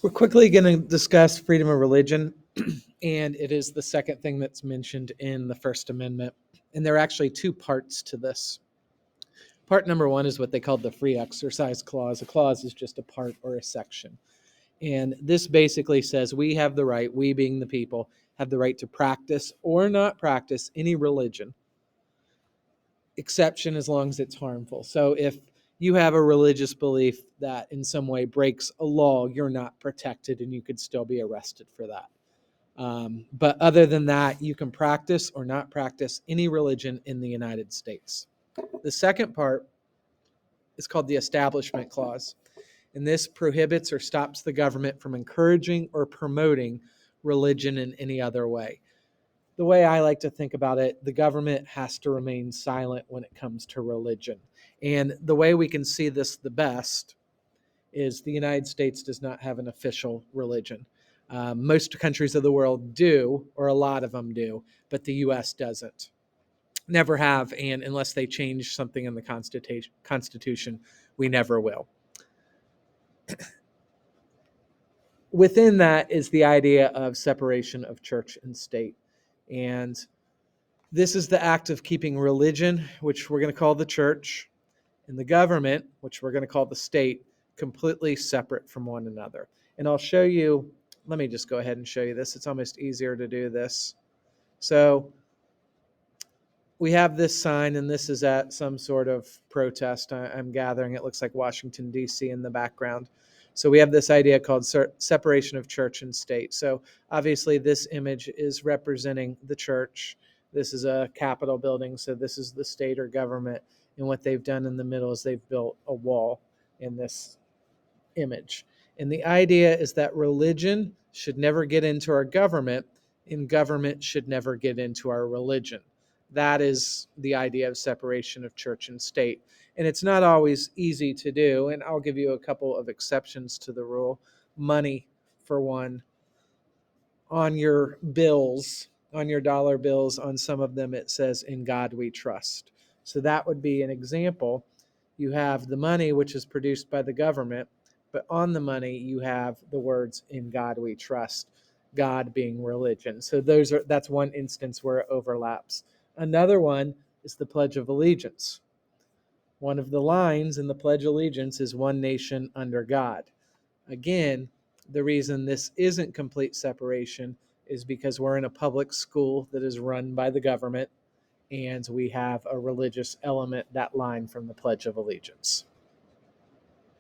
We're quickly going to discuss freedom of religion, and it is the second thing that's mentioned in the First Amendment. And there are actually two parts to this. Part number one is what they call the free exercise clause. A clause is just a part or a section. And this basically says we have the right, we being the people, have the right to practice or not practice any religion, exception as long as it's harmful. So if you have a religious belief that in some way breaks a law, you're not protected and you could still be arrested for that. But other than that, you can practice or not practice any religion in the United States. The second part is called the Establishment Clause, and this prohibits or stops the government from encouraging or promoting religion in any other way. The way I like to think about it, the government has to remain silent when it comes to religion. And the way we can see this the best is the United States does not have an official religion. Most countries of the world do, or a lot of them do, but the U.S. doesn't. Never have, and unless they change something in the Constitution, we never will. Within that is the idea of separation of church and state. And this is the act of keeping religion, which we're going to call the church, and the government, which we're going to call the state, completely separate from one another. And I'll show you, let me just go ahead and show you this. It's almost easier to do this. So we have this sign, and this is at some sort of protest. I'm gathering it looks like Washington, D.C. in the background. So we have this idea called separation of church and state. So obviously this image is representing the church. This is a Capitol building, so this is the state or government. And what they've done in the middle is they've built a wall in this image. And the idea is that religion should never get into our government, and government should never get into our religion. That is the idea of separation of church and state. And it's not always easy to do. And I'll give you a couple of exceptions to the rule. Money, for one, on your bills, on your dollar bills, on some of them, it says, "In God we trust." So that would be an example. You have the money, which is produced by the government, but on the money, you have the words, "In God we trust," God being religion. So that's one instance where it overlaps. Another one is the Pledge of Allegiance. One of the lines in the Pledge of Allegiance is "One nation under God." Again, the reason this isn't complete separation is because we're in a public school that is run by the government, and we have a religious element, that line from the Pledge of Allegiance.